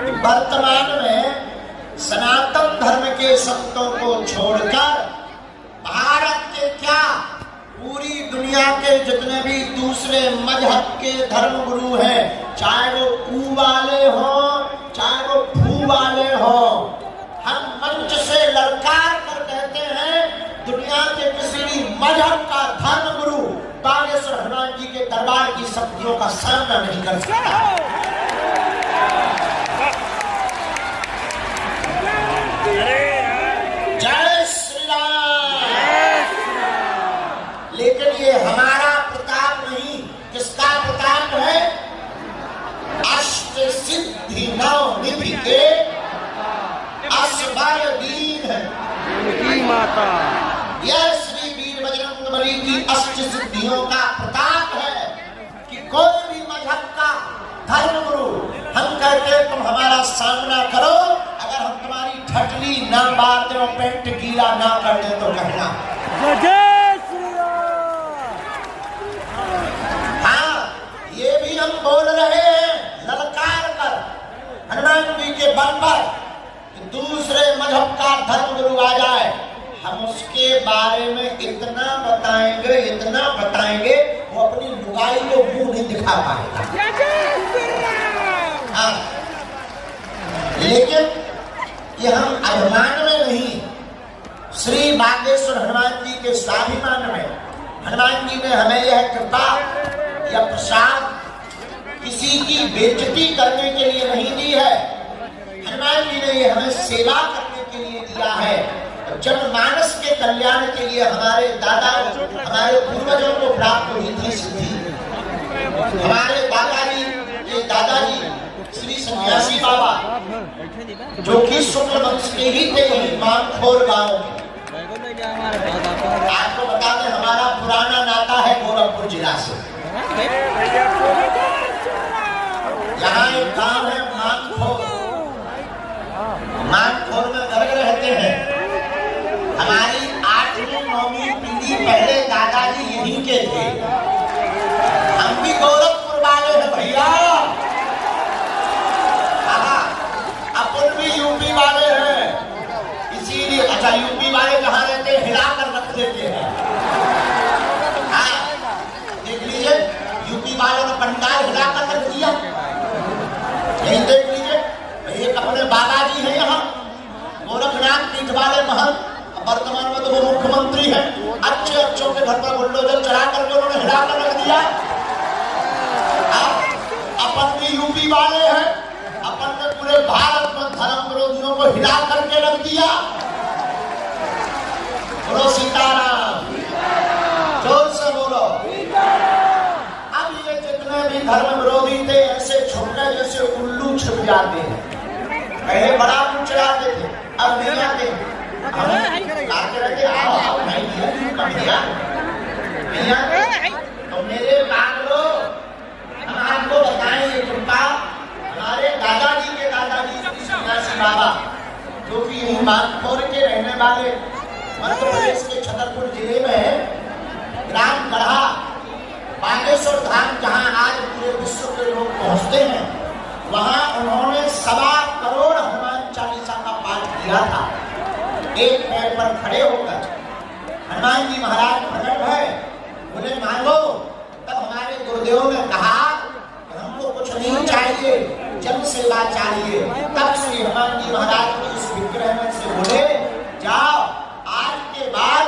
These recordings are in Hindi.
वर्तमान में सनातन धर्म के संतों को छोड़कर भारत के क्या पूरी दुनिया के जितने भी दूसरे मजहब के धर्म गुरु हैं, चाहे वो ऊ वाले हों चाहे वो फू वाले हों, हम मंच से ललकार कर कहते हैं दुनिया के किसी भी मजहब का धर्म गुरु बागेश्वर हनुमान जी के दरबार की शक्तियों का सामना नहीं कर सकता। जय श्री राम। लेकिन ये हमारा प्रताप नहीं, किसका प्रताप है? अष्ट सिद्धि नव निधि के असबर दीन है माता। यह श्री वीर बजरंगबली की अष्ट सिद्धियों का प्रताप है कि कोई भी मजहब का धर्म गुरु हम कहते तुम हमारा सामना करो, अगर हम तुम्हारी ठटली ना मार दे और पेंट गीला ना कर दे तो कहना जय श्री राम। हाँ, ये भी हम बोल रहे हैं ललकार कर हनुमान जी के बल पर कि दूसरे मजहब का धर्म गुरु आ जाए, हम उसके बारे में इतना बताएंगे वो अपनी लुगाई को मुंह नहीं दिखा पाएगा। हाँ, लेकिन ये हम अभिमान में नहीं, श्री बागेश्वर हनुमान जी के स्वाभिमान में हनुमान जी ने हमें यह कृपा या प्रसाद किसी की बेइज्जती करने के लिए नहीं दी है। हनुमान जी ने ये हमें सेवा करने के लिए दिया है, जनमानस के कल्याण के लिए हमारे दादा हमारे पूर्वजों को प्राप्त हुई थी सिद्धि। हमारे दादाजी ये दादाजी श्री सन्यासी बाबा जो कि शुक्ल वंश के ही थे, मानखोर गांव के। आपको बता दें हमारा पुराना नाता है गोरखपुर जिला से। यहाँ एक गांव है मानखोर, मानखोर में गर्ग रहते हैं। हमारी 8वीं 9वीं पीढ़ी पहले दादाजी यहीं के थे। हम भी गोरखपुर वाले हैं भैया, अपन भी यूपी वाले हैं, इसीलिए अच्छा यूपी वाले कहाँ रहते हैं, हिला कर रख देते हैं। देख लीजिए यूपी वालों ने पंडाल हिला कर रख दिया, यही देख लीजिए। एक अपने बाबा जी हैं यहाँ गोरखनाथ पीठ वाले महंत, वर्तमान में तो वो मुख्यमंत्री हैं। अच्छों के घर पर बुलडोजर चढ़ा करके उन्होंने हिला कर रख दिया। अपन भी यूपी वाले हैं, अपन ने पूरे भारत में धर्म विरोधियों को हिला करके रख दिया। बोलो सीताराम, जोर से बोलो। अब ये जितने भी धर्म विरोधी थे ऐसे छोटे जैसे उल्लू छिप जाते हैं। पहले बड़ा मुंह चढ़ाते थे, अब नहीं आते। तो मेरे पागलो, हम आपको बताएं ये कृपा हमारे दादाजी के दादाजी श्री सन्यासी बाबा जो कि यही मानखोर के रहने वाले मध्य प्रदेश के छतरपुर जिले में ग्राम गढ़ा बागेश्वर धाम जहाँ आज पूरे विश्व के लोग पहुँचते हैं, वहाँ उन्होंने 1.25 करोड़ हनुमान चालीसा का पाठ किया था। एक पैर पर खड़े होकर हनुमान जी महाराज प्रकट है, बोले मांगो। तब हमारे गुरुदेव ने कहा हमको कुछ नहीं चाहिए, जन सेवा चाहिए। तब श्री हनुमान जी महाराज को इस विग्रह में से बोले जाओ, आज के बाद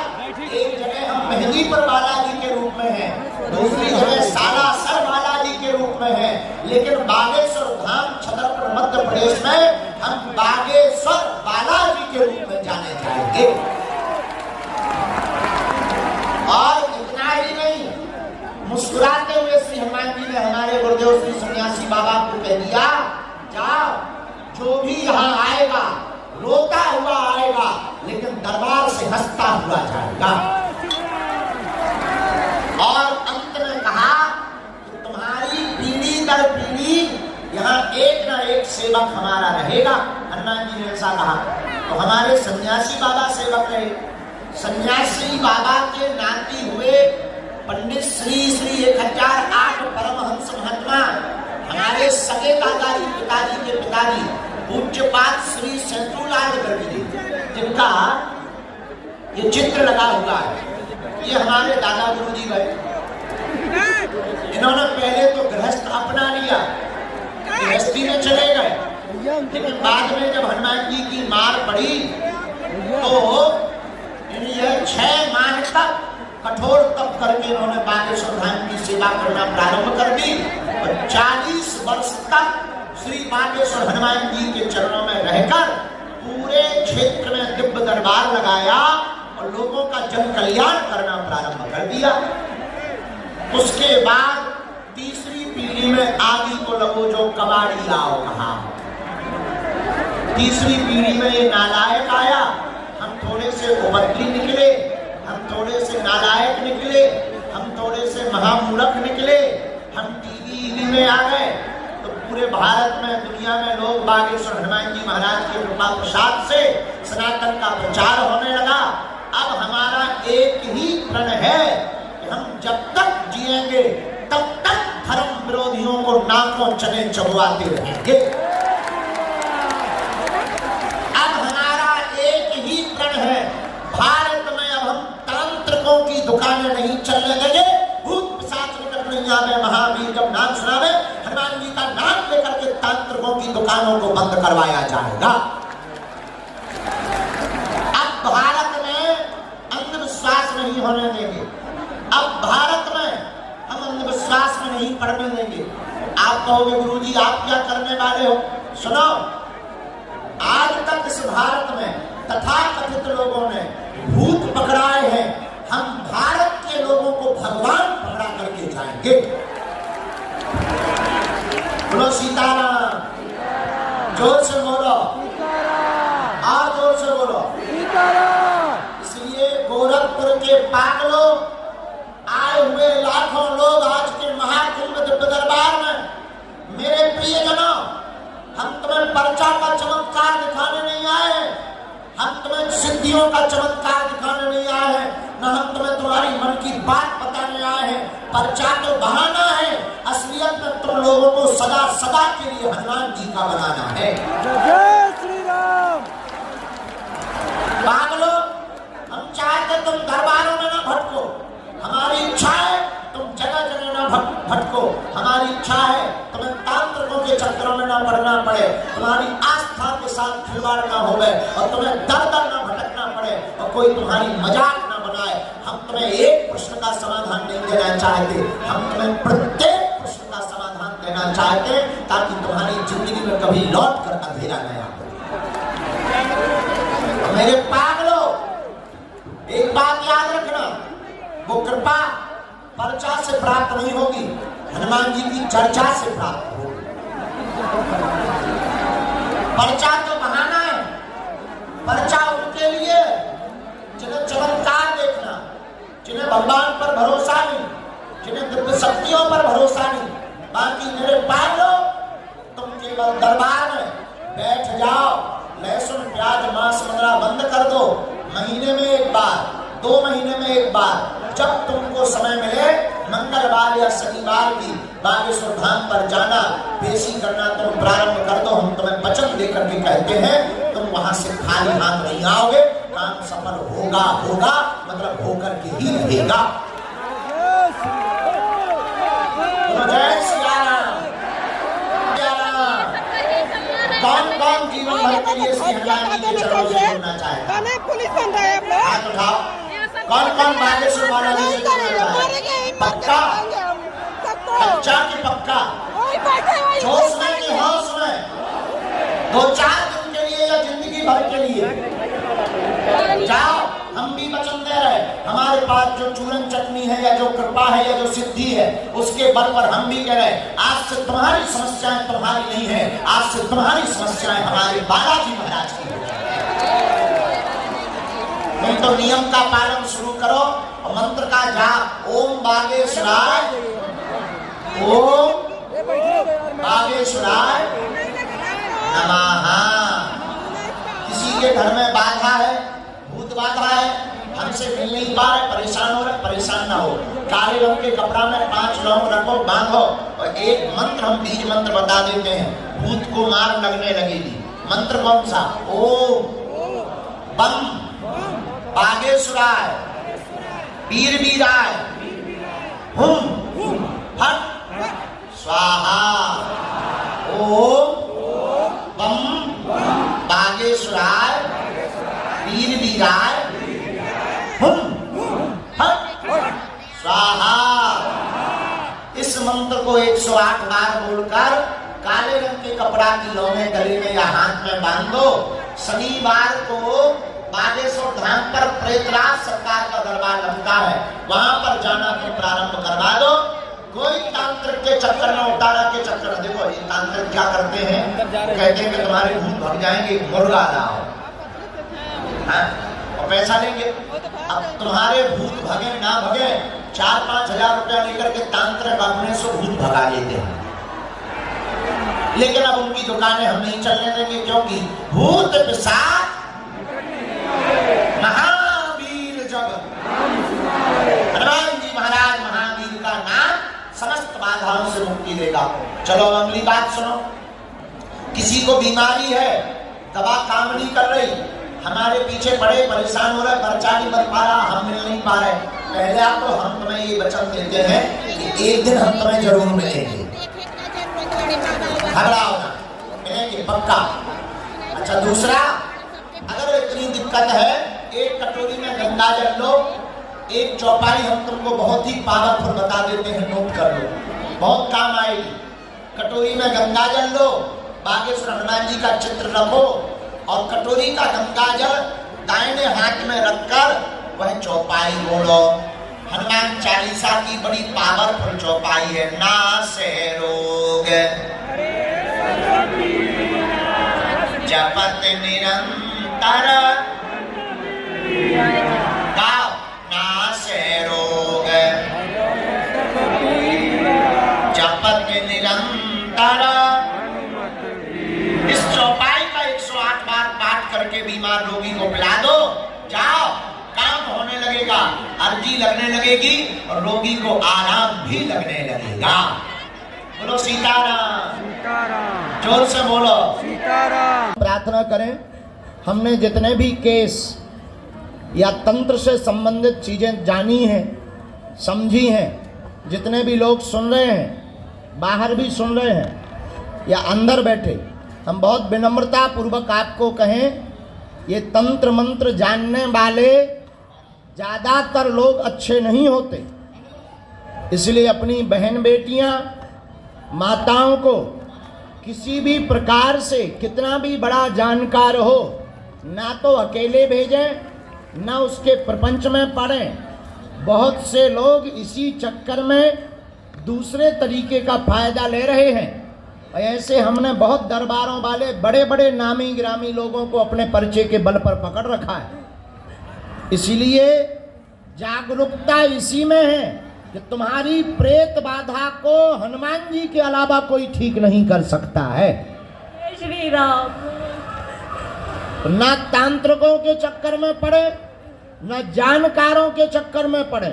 एक जगह हम मेहंदीपुर बालाजी के रूप में हैं, दूसरी जगह सालासर बालाजी के रूप में हैं, लेकिन बागेश्वर धाम छतरपुर मध्य प्रदेश में हम बागेश्वर बालाजी के रूप में जाने जाएंगे। और इतना ही नहीं, मुस्कुराते हुए श्री हनुमान जी ने हमारे गुरुदेव श्री सन्यासी बाबा को कह दिया जाओ, जो भी यहाँ आएगा रोता हुआ आएगा लेकिन दरबार से हंसता हुआ जाएगा। और अंत में कहा तुम्हारी पीढ़ी दर पीढ़ी यहाँ एक ना एक सेवक हमारा रहेगा। हनुमान जी ने ऐसा कहा तो हमारे सन्यासी बाबा सेवक रहे। सन्यासी बाबा के नाती हुए पंडित श्री 1008 परमहंस महात्मा हमारे सगे दादाजी पिताजी के पिताजी पूज्यपाद श्री सेंतुलाल गर्ग जी, जिनका ये चित्र लगा हुआ है, ये हमारे दादा गुरु जी गए। इन्होंने पहले तो गृहस्थ अपना लिया, गृहस्थी में चले गए, लेकिन बाद में जब हनुमान जी की मार पड़ी तो यह 6 माह तक कठोर तप करके इन्होंने बागेश्वर धाम की सेवा करना प्रारंभ कर दी और 40 वर्ष तक श्री बागेश्वर हनुमान जी के चरणों में रहकर पूरे क्षेत्र में दिव्य दरबार लगाया और लोगों का जन कल्याण करना प्रारंभ कर दिया। उसके बाद तीसरी पीढ़ी में आदि को लगो जो कबाड़ी आओ कहा। तीसरी पीढ़ी में ये नालायक आया, हम थोड़े से उपद्री निकले, हम थोड़े से नालायक निकले, हम थोड़े से महामूर्ख निकले, हम टीवी में आ गए तो पूरे भारत में दुनिया में लोग बागेश्वर हनुमान जी महाराज के कृपा प्रसाद से सनातन का प्रचार होने लगा। अब हमारा एक ही प्रण है कि हम जब तक जिएंगे तब तक धर्म विरोधियों को नाकों चने चबवाते रहेंगे। अब हमारा एक ही प्रण है, भारत में अब हम तांत्रिकों की दुकानें नहीं चलने देंगे। भूत पिशाच निकट नहीं आवे, महावीर जब नाम सुनावे हनुमान जी का नाम लेकर के तांत्रिकों की दुकानों को बंद करवाया जाएगा। अब भारत में अंधविश्वास नहीं होने देंगे, अब भारत में हम अंधविश्वास में नहीं पड़ने देंगे। आप कहोगे गुरुजी आप क्या करने वाले हो? सुनो, आज तक इस भारत में तथाकथित लोगों ने भूत पकड़ाए हैं, हम भारत के लोगों को भगवान पकड़ा करके जाएंगे। बोलो सीताराम, जोर से बोलो, और जोर से बोलो। इसलिए गोरखपुर के पागलों, आए हुए लाखों लोग आज के महाकुंभ दिव्य दरबार में, मेरे प्रियजनों, हम तुम्हें पर्चा का चमत्कार दिखाने नहीं आए, हम तुम्हें सिद्धियों का चमत्कार दिखाने नहीं आए हैं, न हम तुम्हें तुम्हारी मन की बात बताने आए हैं। पर्चा तो बहाना है, असलियत में तुम लोगों को सदा सदा के लिए हनुमान जी का बनाना है। जय श्री राम। पागलों, हम चाहते तुम दरबारों में ना भटको, हमारी इच्छा है तुम जगह जगह ना भटको, हमारी इच्छा है तुम्हें तांत्रिकों के चक्करों में ना पड़ना पड़े, तुम्हारी आस्था के साथ खिलवाड़ ना होवे और तुम्हें दर दर ना भटकना पड़े और कोई तुम्हारी मजाक ना बनाए। हम तुम्हें एक प्रश्न का समाधान नहीं देना चाहते, हम तुम्हें प्रत्येक प्रश्न का समाधान देना चाहते ताकि तुम्हारी जिंदगी में कभी लौट कर अंधेरा न आए। मेरे पागलों, एक बात याद रखना, वो कृपा पर्चा से प्राप्त नहीं होगी, हनुमान जी की चर्चा से प्राप्त होगी। पर्चा तो बहाना है, पर्चा उनके लिए जिन्हें चमत्कार देखना, जिन्हें भगवान पर भरोसा नहीं, जिन्हें दिव्य शक्तियों पर भरोसा नहीं। बाकी मेरे पागलों, तुम केवल दरबार में बैठ जाओ, लहसुन प्याज मांस वगैरह बंद कर दो, महीने में एक बार, 2 महीने में एक बार, जब तुमको समय मिले मंगलवार या शनिवार की बागेश्वर धाम पर जाना, पेशी करना तुम प्रारंभ कर दो। हम तुम्हें वचन देकर के कहते हैं तुम वहां से खाली हाथ नहीं आओगे, काम सफल होगा होगा मतलब होकर के ही रहेगा। जय सिया राम। कौन कौन जीवन भर के लिए श्री हनुमान जी के चरणों से जुड़ना चाहेगा? हाथ उठाओ। कौन कौन बागेश्वर बालाजी से जुड़ना चाहेगा? पक्का? कच्चा की पक्का? जोश में कि होश में? 2-4 दिन के लिए या जिंदगी भर के लिए? जाओ, हम भी वचन दे रहे, हमारे पास जो चूरन चटनी है या जो कृपा है या जो सिद्धि है उसके बल पर हम भी कह रहे, आज से तुम्हारी समस्याएं तुम्हारी नहीं है, आज से तुम्हारी समस्याएं हमारे बालाजी महाराज की। तुम तो नियम का पालन शुरू करो और मंत्र का जाप, ओम बागेश्वराय, ओम बागेश्वराय नमः। किसी के घर में बाधा है, भूत बाधा है, हमसे मिल नहीं पा रहे, परेशान हो रहे, परेशान ना हो, काले रंग के कपड़ा में 5 लौंग रखो, बांधो और एक मंत्र हम बीज मंत्र बता देते हैं, भूत को मार लगने लगेगी। मंत्र कौन सा? ओम बम बागेश्वराय वीर वीराय हुम फट स्वाहा। ओम बम बागेश्वराय वीर वीराय हुम फट स्वाहा। इस मंत्र को 108 बार बोलकर काले रंग के कपड़ा की लौने गले में या हाथ में बांध दो। शनिवार को बागेश्वर धाम पर प्रेतराज सरकार का दरबार लगता है, वहां पर जाना तुम प्रारंभ करवा दो। कोई तांत्रिक के चक्कर में, उतारा के चक्कर में, देखो ये तांत्रिक क्या करते हैं, कहते हैं कि तुम्हारे भूत भग जाएंगे, मुर्गा लाओ और पैसा लेंगे। अब तुम्हारे भूत भगे ना भगे, 4-5 हजार रुपया लेकर के तांत्रिक अपने से भूत भगा लेते हैं। लेकिन अब उनकी दुकानें हम नहीं चलने देंगे, क्योंकि भूत पिशाच महावीर जब हनुमान जी महाराज महावीर का नाम समस्त बाधाओं से मुक्ति देगा। चलो अगली बात सुनो। किसी को बीमारी है, दवा काम नहीं कर रही, हमारे पीछे पड़े परेशान हो रहे, खर्चा नहीं बन पा रहा, हम मिल नहीं पा रहे, पहले आपको हम तुम्हें ये वचन देते हैं कि एक दिन हम तुम्हें जरूर मिलेंगे, घबराओ ना, मिलेंगे पक्का। अच्छा दूसरा, अगर इतनी दिक्कत है, एक कटोरी में गंगा जल लो, एक चौपाई हम तुमको बहुत ही पावरफुल बता देते हैं, नोट कर लो, बहुत काम आएगी। कटोरी में गंगा जल लो, बागेश्वर हनुमान जी का चित्र रखो और कटोरी का गंगा जल दाहिने हाथ में रखकर वह चौपाई बोलो। हनुमान चालीसा की बड़ी पावरफुल चौपाई है। नासे रोग जपत निरंतर गाओ, नासे रोग जपत निरंतर। इस चौपाई का 108 बार पाठ करके बीमार रोगी को पिला दो, जाओ काम होने लगेगा, अर्जी लगने लगेगी और रोगी को आराम भी लगने लगेगा। बोलो सीताराम, जोर से बोलो सीताराम। प्रार्थना करें, हमने जितने भी केस या तंत्र से संबंधित चीजें जानी हैं, समझी हैं, जितने भी लोग सुन रहे हैं, बाहर भी सुन रहे हैं या अंदर बैठे, हम बहुत विनम्रता पूर्वक आपको कहें, ये तंत्र मंत्र जानने वाले ज़्यादातर लोग अच्छे नहीं होते। इसलिए अपनी बहन बेटियां, माताओं को किसी भी प्रकार से कितना भी बड़ा जानकार हो, ना तो अकेले भेजें, ना उसके प्रपंच में पड़ें। बहुत से लोग इसी चक्कर में दूसरे तरीके का फायदा ले रहे हैं। ऐसे हमने बहुत दरबारों वाले बड़े बड़े नामी ग्रामी लोगों को अपने परिचय के बल पर पकड़ रखा है। इसीलिए जागरूकता इसी में है कि तुम्हारी प्रेत बाधा को हनुमान जी के अलावा कोई ठीक नहीं कर सकता है। श्री राम। ना तांत्रिकों के चक्कर में पड़े, ना जानकारों के चक्कर में पड़े।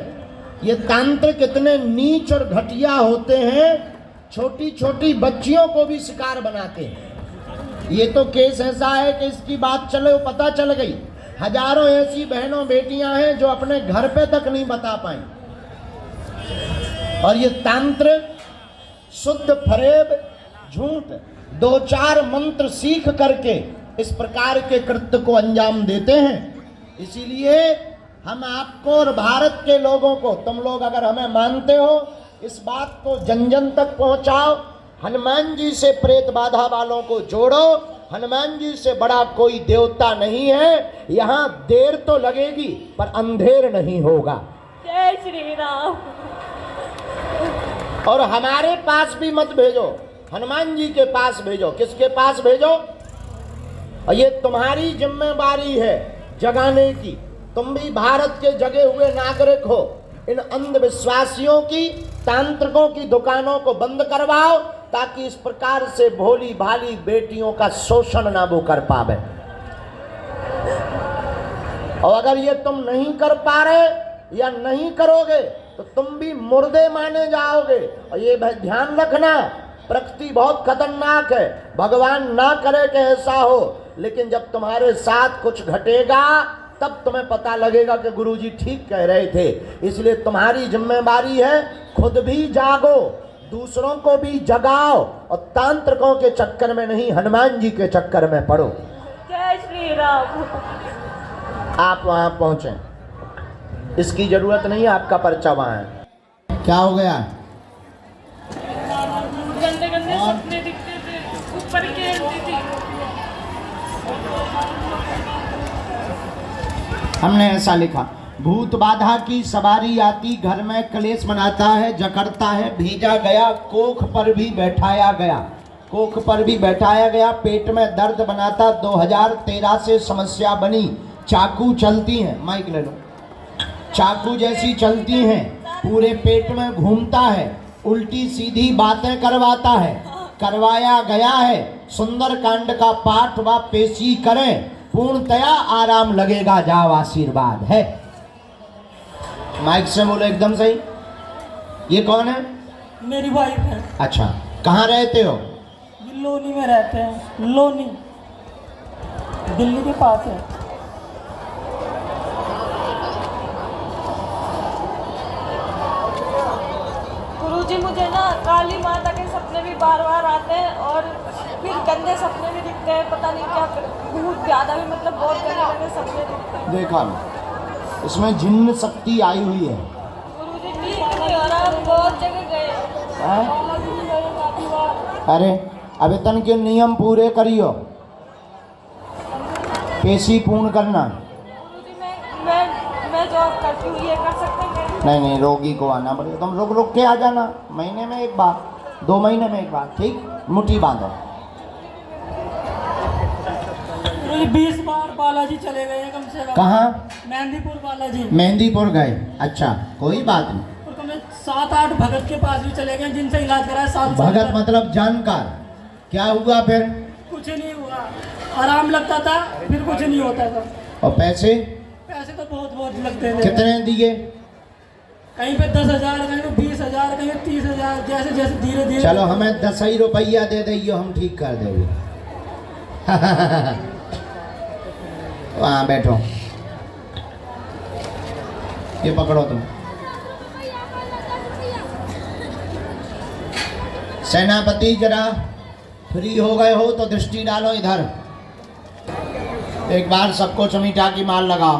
ये तांत्रिक इतने नीच और घटिया होते हैं, छोटी छोटी बच्चियों को भी शिकार बनाते हैं। ये तो केस ऐसा है कि इसकी बात चले पता चल गई, हजारों ऐसी बहनों बेटियां हैं जो अपने घर पे तक नहीं बता पाई। और ये तांत्रिक शुद्ध फरेब झूठ 2-4 मंत्र सीख करके इस प्रकार के कृत्य को अंजाम देते हैं। इसीलिए हम आपको और भारत के लोगों को, तुम लोग अगर हमें मानते हो, इस बात को जन जन तक पहुंचाओ। हनुमान जी से प्रेत बाधा वालों को जोड़ो। हनुमान जी से बड़ा कोई देवता नहीं है। यहाँ देर तो लगेगी पर अंधेर नहीं होगा। जय श्री राम। और हमारे पास भी मत भेजो, हनुमान जी के पास भेजो। किसके पास भेजो? और ये तुम्हारी जिम्मेवारी है जगाने की। तुम भी भारत के जगे हुए नागरिक हो। इन अंधविश्वासियों की, तांत्रिकों की दुकानों को बंद करवाओ, ताकि इस प्रकार से भोली भाली बेटियों का शोषण ना वो कर पावे। और अगर ये तुम नहीं कर पा रहे या नहीं करोगे तो तुम भी मुर्दे माने जाओगे। और ये ध्यान रखना, प्रकृति बहुत खतरनाक है, भगवान ना करे कि ऐसा हो, लेकिन जब तुम्हारे साथ कुछ घटेगा तब तुम्हें पता लगेगा कि गुरुजी ठीक कह रहे थे। इसलिए तुम्हारी जिम्मेदारी है खुद भी जागो, दूसरों को भी जगाओ, और तांत्रिकों के चक्कर में नहीं, हनुमान जी के चक्कर में पड़ो। जय श्री राम। आप वहां पहुंचे, इसकी जरूरत नहीं है, आपका पर्चा वहां है। क्या हो गया? गंदे गंदे सपने दिखते थे, ऊपर खेलती थी। हमने ऐसा लिखा, भूत बाधा की सवारी आती, घर में क्लेश मनाता है, जकड़ता है, भेजा गया कोख पर भी बैठाया गया, कोख पर भी बैठाया गया, पेट में दर्द बनाता, 2013 से समस्या बनी, चाकू चलती हैं, माइक ले लो, चाकू जैसी चलती हैं, पूरे पेट में घूमता है, उल्टी सीधी बातें करवाता है, करवाया गया है, सुंदर कांड का पाठ व पेशी करें, पूर्णतया आराम लगेगा, जाओ आशीर्वाद है। माइक से बोलो एकदम सही। ये कौन है? मेरी वाइफ है। अच्छा, कहाँ रहते हो? लोनी में रहते हैं, लोनी दिल्ली के पास है। गुरुजी मुझे ना काली माता के सपने भी बार बार आते हैं और फिर गंदे सपने भी दिखते हैं, पता नहीं क्या, बहुत ज़्यादा भी, मतलब बहुत गंदे गंदे सपने दिखते हैं। देखा, इसमें जिन्न शक्ति आई हुई है। गुरुजी ठीक नहीं हो रहा, हम बहुत जगह गए, काफी बार। अरे आवेदन के नियम पूरे करियो, पेशी पूर्ण करना। गुरुजी मैं जॉब करती हूँ, ये कर सकते हैं? नहीं, रोगी को आना पड़ेगा, तुम रुक के आ जाना, महीने में एक बार, 2 महीने में एक बार, ठीक? मुट्ठी बांधो। 20 बार बालाजी चले गए हैं कम से कम। कहाँ? मेहंदीपुर बालाजी। मेहंदीपुर गए? अच्छा, कोई बात नहीं। और कम 7-8 भगत के पास भी चले गए, जिनसे इलाज कराया साल। भगत मतलब जानकार। क्या हुआ फिर? कुछ नहीं हुआ, आराम लगता था, फिर कुछ नहीं होता था। और पैसे? पैसे तो बहुत लगते थे। कितने दिए? कहीं पे 10,000, कहीं पे 20,000, कहीं पे 30,000, जैसे जैसे धीरे धीरे। चलो हमें 10 ही रुपया दे दियो, हम ठीक कर देंगे। वहाँ बैठो, ये पकड़ो तुम। सेनापति जरा फ्री हो गए हो तो दृष्टि डालो इधर, एक बार सबको चमीठा की माल लगाओ।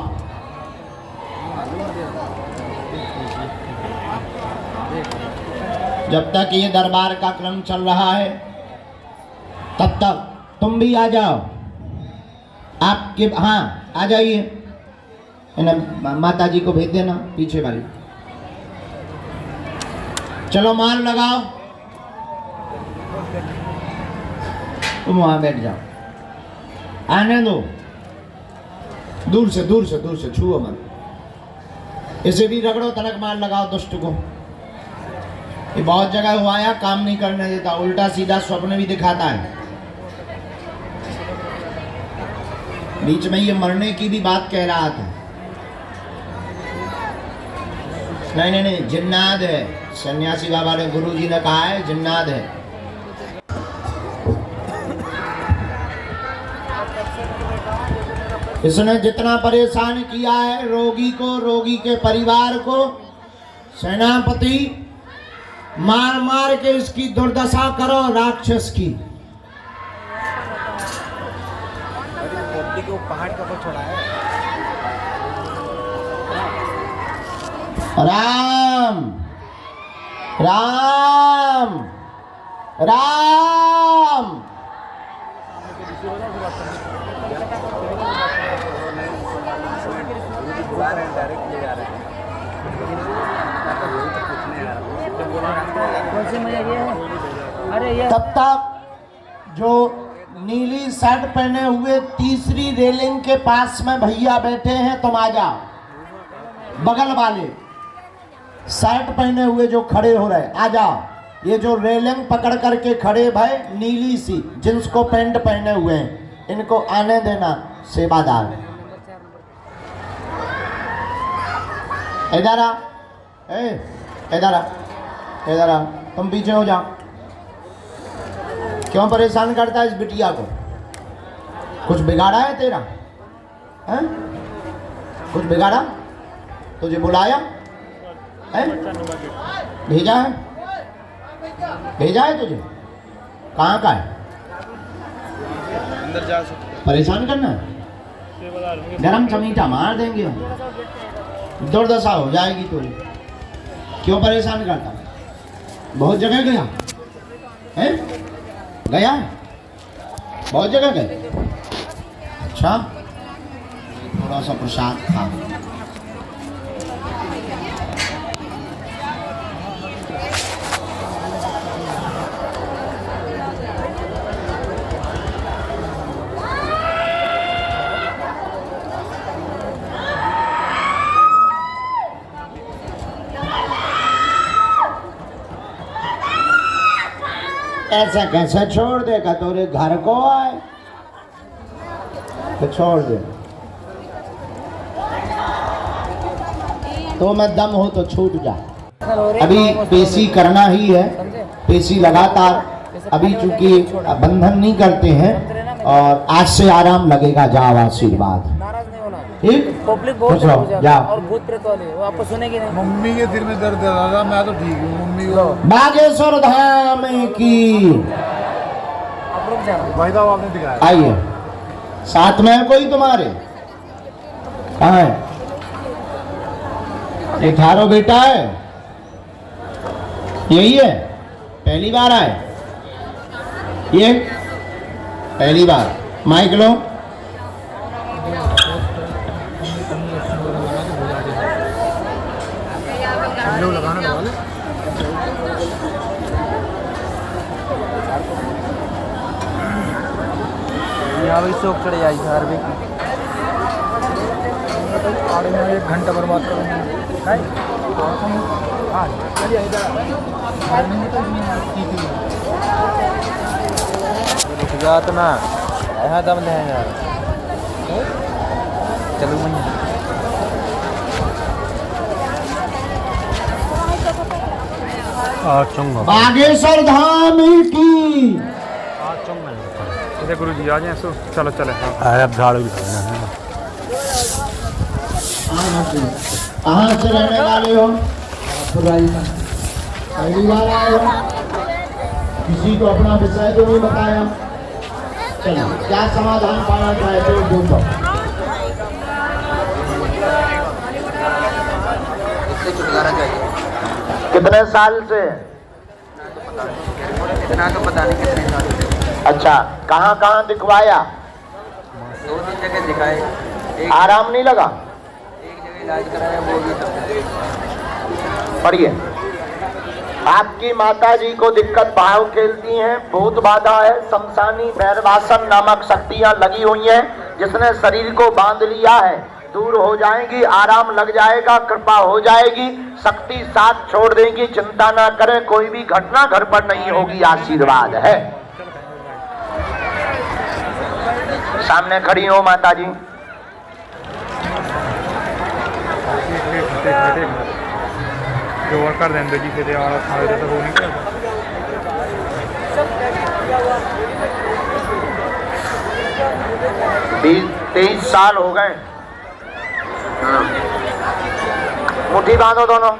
जब तक ये दरबार का क्रम चल रहा है तब तक तुम भी आ जाओ, आपके, हाँ आ जाइए, माता जी को भेज देना पीछे वाली। चलो माल लगाओ, तुम वहां बैठ जाओ, आने दो, दूर से छुओ मत, इसे भी रगड़ो, तलक माल लगाओ दुष्ट को। ये बहुत जगह हुआ है, काम नहीं करने देता, उल्टा सीधा स्वप्न भी दिखाता है। बीच में ये मरने की भी बात कह रहा था। नहीं, जिन्नात है, सन्यासी बाबा ने, गुरुजी ने कहा है जिन्नात है। इसने जितना परेशान किया है रोगी को, रोगी के परिवार को, सेनापति मार मार के इसकी दुर्दशा करो राक्षस की। पहाड़ का छोड़ा है। राम राम राम। तब तक जो नीली शर्ट पहने हुए तीसरी रेलिंग के पास में भैया बैठे हैं, तुम आ जाओ। बगल वाले शर्ट पहने हुए जो खड़े हो रहे, आ जाओ। ये जो रेलिंग पकड़ करके खड़े भाई, नीली सी जींस को पैंट पहने हुए हैं, इनको आने देना। सेवादार इधर आ, इधर आ, तुम पीछे हो जाओ। क्यों परेशान करता है इस बिटिया को? कुछ बिगाड़ा है तेरा? हैं? कुछ बिगाड़ा? तुझे बुलाया है? भेजा है? भेजा है तुझे? कहाँ का है? अंदर जा सकते। परेशान करना है? गरम चमीटा मार देंगे हम, दुर्दशा हो जाएगी तुझे। क्यों परेशान करता? बहुत जगह गया है? गया है? बहुत जगह गए? अच्छा, थोड़ा सा प्रसाद खा। ऐसा कैसे छोड़ देगा? तोरे घर को आए तो छोड़ दे। तो मैं दम हो तो छूट जा। अभी पेशी करना ही है, पेशी लगातार। अभी चूंकि बंधन नहीं करते हैं और आज से आराम लगेगा। जाओ, आशीर्वाद। ठीक, पब्लिक बहुत जाओ जाओ। और भूत प्रेत वाले वो आपको सुनेगी नहीं। मम्मी के सिर में दर्द है दादा, मैं तो ठीक हूँ। मम्मी को बागेश्वर धाम की आप रुक जाओ भाई साहब आपने दिखाया। आइए, साथ में है कोई तुम्हारे? कहाँ है? ये थारो बेटा है? यही है? पहली बार आए? ये पहली बार? माइक लो। लगाना लगा ले। यहाँ भी शौक चढ़ जाए हर भी। आड़े में 1 घंटा बर्बाद करूँगा। जात ना यहाँ दम नहीं यार। चलो मैं बागेश्वर धाम की। गुरु जी आ जाए। सो चलो चले। अरे अब झाड़ू भी खाना है। कहाँ से रहने वाले हो? पहली बार आए हो? किसी को अपना विषय तो नहीं बताया? चलो, क्या समाधान पाना चाहते हो? ढूंढो। इससे छुटकारा चाहिए। कितने साल से? इतना तो पता नहीं कितने साल से। अच्छा, कहाँ कहाँ दिखवाया? 2-3 जगह दिखाए। आराम नहीं लगा? एक जगह इलाज कराया, वो भी सब। पढ़िए। आपकी माता जी को दिक्कत भाव खेलती हैं, भूत बाधा है, शमशानी भैरवासन नामक शक्तियां लगी हुई हैं, जिसने शरीर को बांध लिया है। दूर हो जाएंगी, आराम लग जाएगा, कृपा हो जाएगी, शक्ति साथ छोड़ देगी। चिंता ना करें, कोई भी घटना घर पर नहीं होगी, आशीर्वाद है। सामने खड़ी हो माता जी। जो और कर देंगे जी फिर और खा दे तो वो नहीं करता। 23 साल हो गए। मुट्ठी बांधो दोनों।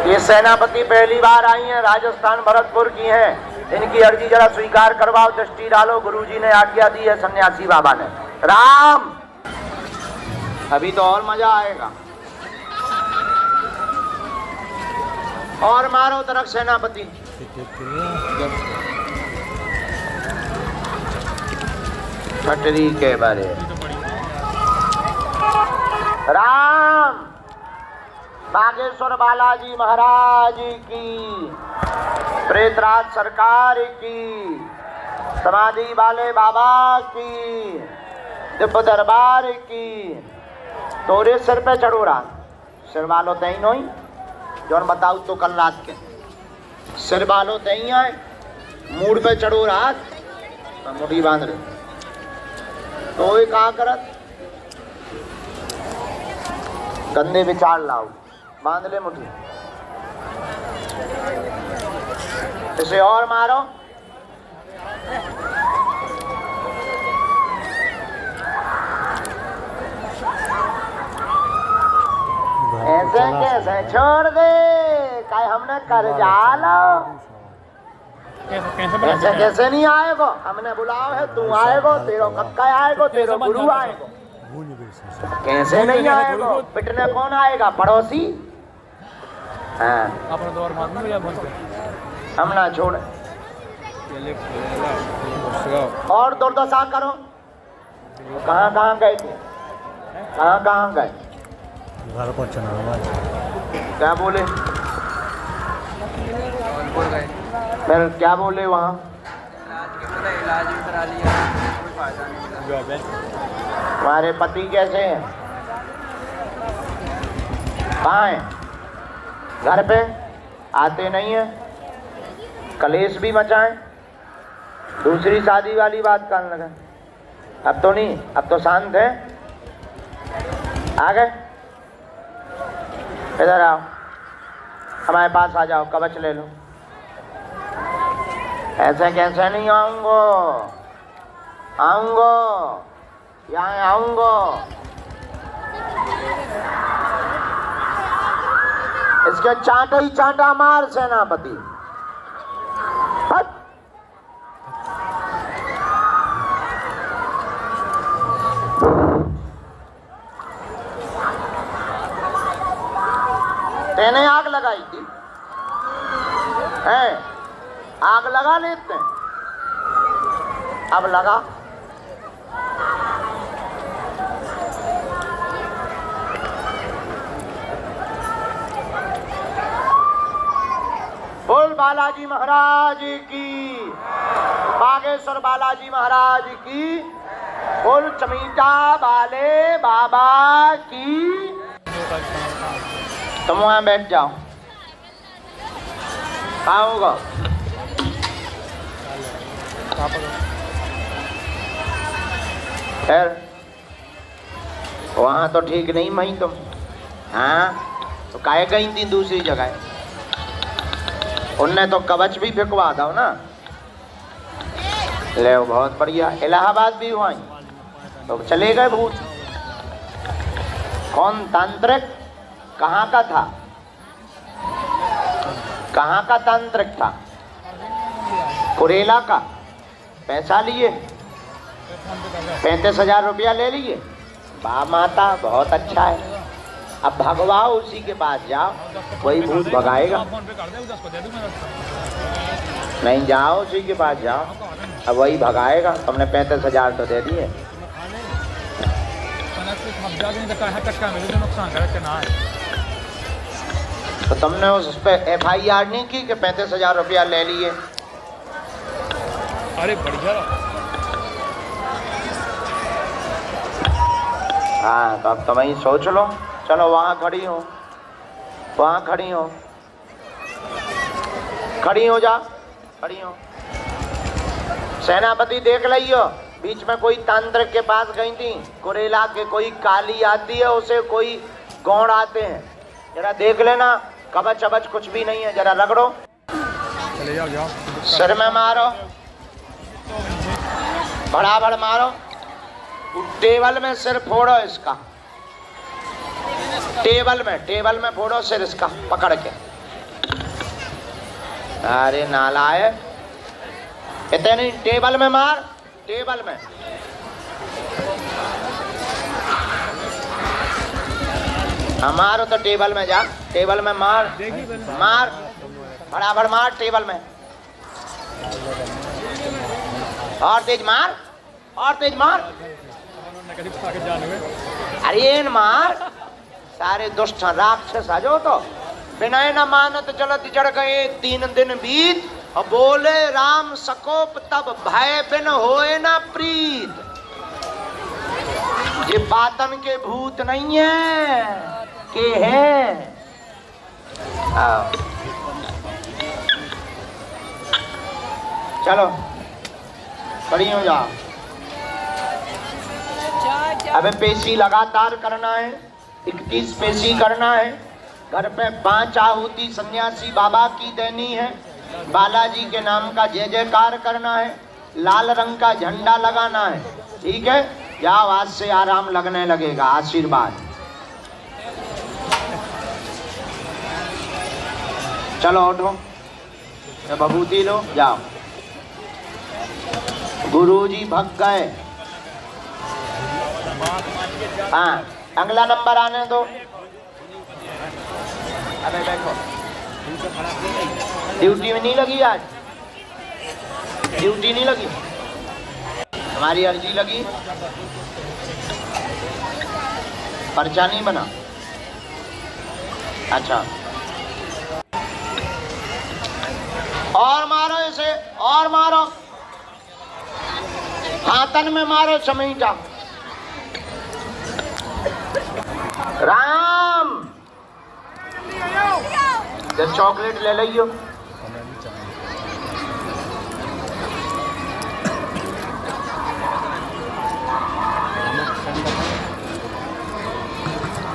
ये सेनापति पहली बार आई हैं, राजस्थान भरतपुर की हैं। इनकी अर्जी जरा स्वीकार करवाओ, दृष्टि डालो। गुरुजी ने आज्ञा दी है, सन्यासी बाबा ने। राम, अभी तो और मजा आएगा। और मारो तरफ सेनापति। छतरी के बारे। राम, बागेश्वर बालाजी महाराज की, प्रेतराज सरकार की, समाधि वाले बाबा की, दिव्य दरबार की। तोरे सिर पे चढ़ो रहा, सिर वालो तई नोई जौन बताऊ तो कल रात के सिर वालो तई आए, मूड पे चढ़ो रात, मुठी बांध रहे तो ये कहा करत, कंधे विचार लाओ, बांध ले मुठी, इसे और मारो, ऐसे कैसे छोड़ दे काय हमने कर जालो ऐसे कैसे नहीं आएगो हमने बुलाओ है तू आएगो तेरो कक्का आएगो तेरो गुरु आएगो कैसे नहीं आएगो पिटने कौन आएगा पड़ोसी हाँ अपना दौर मालूम या बंद हम ना छोड़ और दुर्दशा करो कहाँ गए थे कहाँ गए घर पर चना क्या बोले फिर क्या बोले वहाँ इलाज भी करा लिया कोई फायदा नहीं तुम्हारे पति कैसे हैं कहाँ हैं घर पे आते नहीं है कलेश भी मचाएं दूसरी शादी वाली बात करने लगा अब तो नहीं अब तो शांत है आ गए इधर आओ हमारे पास आ जाओ कवच ले लो ऐसे कैसे नहीं आऊंगो यहाँ आऊंगो इसके चांटा ही चांटा मार सेनापति हट तेने आग लगाई थी है आग लगा लेते हैं अब लगा बोल बालाजी महाराज की बागेश्वर बालाजी महाराज की बोल चमीटा वाले बाबा की तुम वहां बैठ जाओ कहाँ होगा खैर वहां तो ठीक नहीं मई तुम हाँ तो काहे गई थी दूसरी जगह उनने तो कवच भी फेंकवा दो ना ले बहुत बढ़िया इलाहाबाद भी हुआ तो चले गए भूत कौन तांत्रिक कहाँ का था कहाँ का तांत्रिक था कुरेला का पैसा लिए 35,000 रुपया ले लिए बा माता बहुत अच्छा है अब भगवाओ उसी के पास जाओ वही भूत भगाएगा नहीं जाओ उसी के पास जाओ अब वही भगाएगा तुमने 35,000 तो दे दिए तो तुमने उस पर FIR नहीं की कि 35,000 रुपया ले लिए अरे बढ़िया हाँ तो अब तुम ही सोच लो चलो वहाँ खड़ी हो जा खड़ी हो सेनापति देख लियो बीच में कोई तांत्रिक के पास गई थी कुरेला के कोई काली आती है उसे कोई गौड़ आते हैं जरा देख लेना कवच अवच कुछ भी नहीं है जरा रगड़ो चले जाओ सिर में मारो बराबर मारो टेबल में सिर फोड़ो इसका टेबल में फोड़ो सिर इसका पकड़ के अरे नालायक इतने टेबल में मार टेबल में हमारो तो टेबल में जा टेबल में मार बराबर मार टेबल में और तेज मार अरे मार सारे दुष्ट राक्षस आजो तो बिना न मानत जलत जड़ गए 3 दिन बीत और बोले राम सकोप तब भय बिन होए ना प्रीत ये बातन के भूत नहीं है के हैं चलो खड़ी हो जाओ अबे पेशी लगातार करना है 31 पेशी करना है घर पे 5 आहुति सन्यासी बाबा की देनी है बालाजी के नाम का जय जयकार करना है लाल रंग का झंडा लगाना है, ठीक है? जाओ, आज से आराम लगने लगेगा। आशीर्वाद। चलो उठो, ये बबूती लो, जाओ। गुरुजी भग गए। हाँ, अगला नंबर आने दो। अबे बैठो। ड्यूटी में नहीं लगी आज? ड्यूटी नहीं लगी? हमारी अर्जी लगी? पर्चा नहीं बना? अच्छा, और मारो इसे, और मारो, हाथन में मारो समीटा। राम, ये चॉकलेट ले लियो।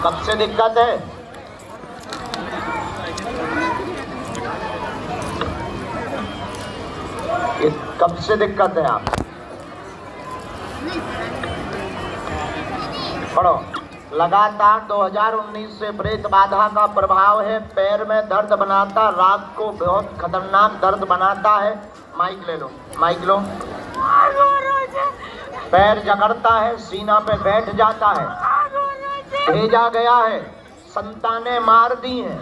कब से दिक्कत है? कब से दिक्कत है? आप पढ़ो। लगातार 2019 से प्रेत बाधा का प्रभाव है। पैर में दर्द बनाता, रात को बहुत खतरनाक दर्द बनाता है। माइक ले लो, माइक लो। पैर जकड़ता है, सीना पे बैठ जाता है। भेजा गया है, संतानें मार दी हैं,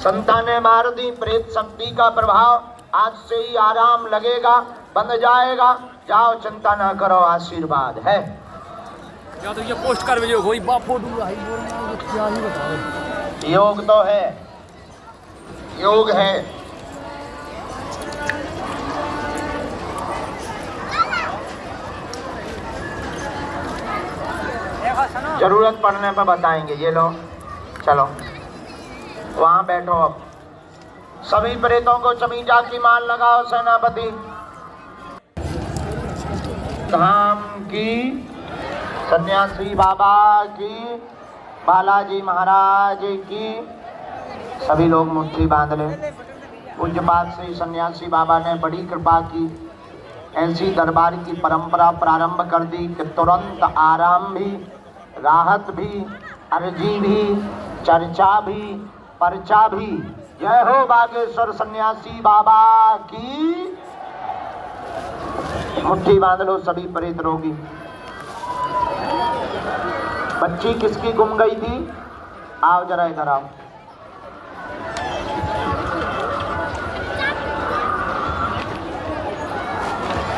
संतानें मार दी। प्रेत शक्ति का प्रभाव आज से ही आराम लगेगा, बंद जाएगा। जाओ, चिंता ना करो, आशीर्वाद है। या तो ये पोस्ट कर वीडियो कोई बाप फोटो आई बोल क्या ही बताओ। योग तो है, योग है। जरूरत पड़ने पर बताएंगे। ये लो, चलो वहां बैठो। अब सभी प्रेतों को चमीजा की माल लगाओ। सेनापति धाम की, सन्यासी बाबा की, बालाजी महाराज की। सभी लोग मुट्ठी बांध ले। पूज्यपाद से सन्यासी बाबा ने बड़ी कृपा की। ऐसी दरबार की परंपरा प्रारंभ कर दी कि तुरंत आराम भी, राहत भी, अर्जी भी, चर्चा भी, पर्चा भी। जय हो बागेश्वर सन्यासी बाबा की। मुट्ठी बांध लो सभी प्रेत रोगी। बच्ची किसकी गुम गई थी? आओ जरा इधर आओ।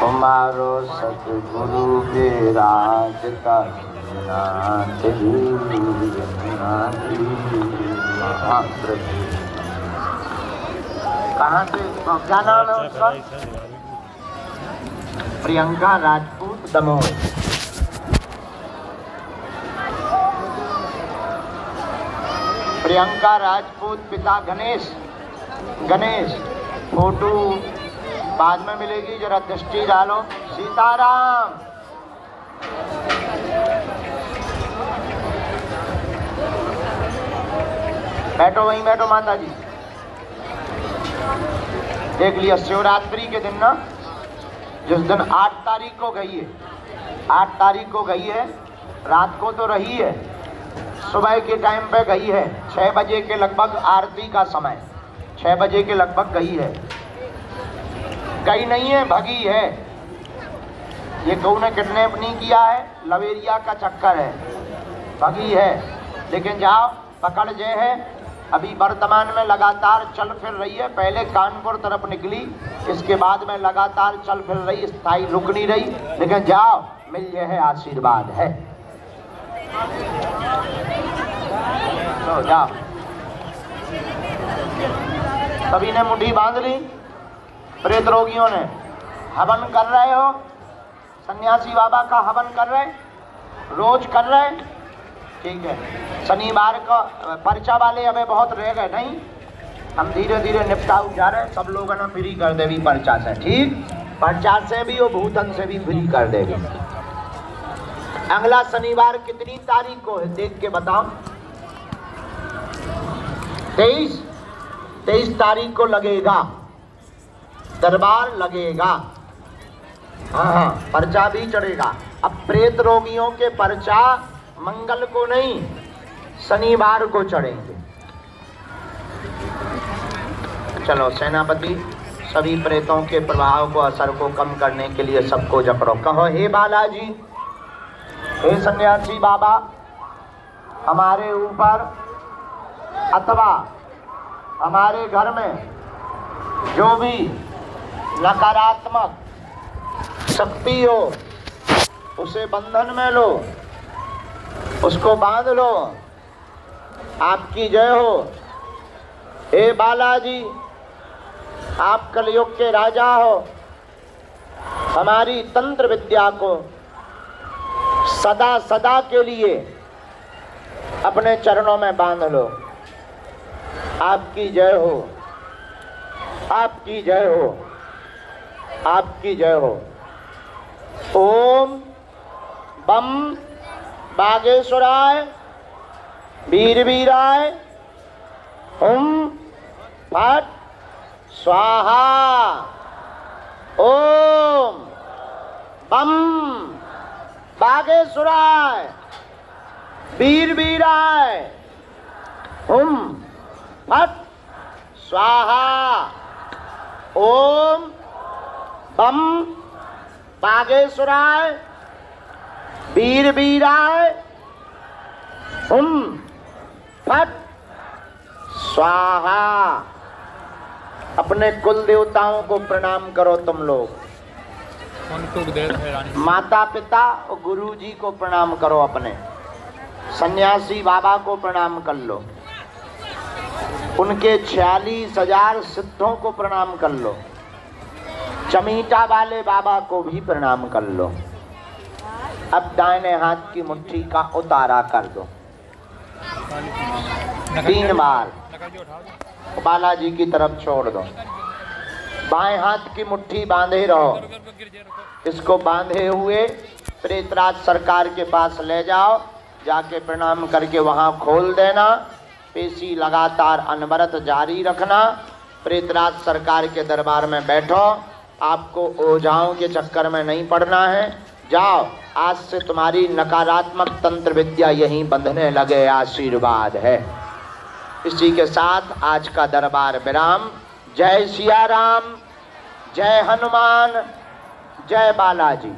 हमारो सतगुरु के राज का कहाँ से, क्या नाम है उसका? प्रियंका राजपूत, दमोह। प्रियंका राजपूत, पिता गणेश। गणेश फोटो बाद में मिलेगी, जरा दृष्टि डालो। सीताराम। बैठो, वहीं बैठो माता जी। देख लिया, शिवरात्रि के दिन ना, जिस दिन 8 तारीख को गई है, 8 तारीख को गई है, रात को तो रही है, सुबह के टाइम पे गई है। 6 बजे के लगभग आरती का समय, 6 बजे के लगभग गई है। गई नहीं है, भगी है। ये कौन ने किडनैप नहीं किया है, लवेरिया का चक्कर है, भगी है। लेकिन जाओ, पकड़ जे है। अभी वर्तमान में लगातार चल फिर रही है। पहले कानपुर तरफ निकली, इसके बाद में लगातार चल फिर रही, स्थायी रुक नहीं रही। लेकिन जाओ, मिल जे है, आशीर्वाद है। तो जाओ, सभी ने मुट्ठी बांध ली। प्रेत रोगियों ने हवन कर रहे हो, सन्यासी बाबा का हवन कर रहे, रोज कर रहे, ठीक है। शनिवार को पर्चा वाले अबे बहुत रह गए, नहीं, हम धीरे धीरे निपटाऊ जा रहे हैं। सब लोगों ने फ्री कर देवी पर्चा से, ठीक, पर्चा से भी और भूतन से भी फ्री कर देगी। अगला शनिवार कितनी तारीख को है देख के बताओ। 23 तारीख को लगेगा। दरबार लगेगा। हाँ, पर्चा भी चढ़ेगा। अब प्रेत रोगियों के पर्चा मंगल को नहीं, शनिवार को चढ़ेंगे। चलो सेनापति, सभी प्रेतों के प्रभाव को, असर को कम करने के लिए सबको जकड़ो। कहो, हे बालाजी, हे सन्यासी बाबा, हमारे ऊपर अथवा हमारे घर में जो भी नकारात्मक शक्ति हो उसे बंधन में लो, उसको बांध लो। आपकी जय हो। हे बालाजी, आप कलयुग के राजा हो, हमारी तंत्र विद्या को सदा सदा के लिए अपने चरणों में बांध लो। आपकी जय हो, आपकी जय हो, आपकी जय हो। ओम बम बागेश्वराय वीर वीराय हुम फट स्वाहा। ओम बम बागेश्वराय वीर वीराय हुम फट स्वाहा। ओम बम बागेश्वराय वीर वीराय हुम फट स्वाहा। अपने कुल देवताओं को प्रणाम करो तुम लोग। माता पिता और गुरु जी को प्रणाम करो। अपने सन्यासी बाबा को प्रणाम कर लो। उनके 46,000 सिद्धों को प्रणाम कर लो। चमीटा वाले बाबा को भी प्रणाम कर लो। अब दाहिने हाथ की मुट्ठी का उतारा कर दो 3 बार, बालाजी की तरफ छोड़ दो। बाएं हाथ की मुट्ठी बांधे रहो। इसको बांधे हुए प्रेतराज सरकार के पास ले जाओ, जाके प्रणाम करके वहां खोल देना। पेशी लगातार अनवरत जारी रखना। प्रेतराज सरकार के दरबार में बैठो। आपको ओझाओं के चक्कर में नहीं पड़ना है। जाओ, आज से तुम्हारी नकारात्मक तंत्र विद्या यहीं बंधने लगे। आशीर्वाद है। इसी के साथ आज का दरबार विराम। जय सिया राम, जय हनुमान, जय बालाजी।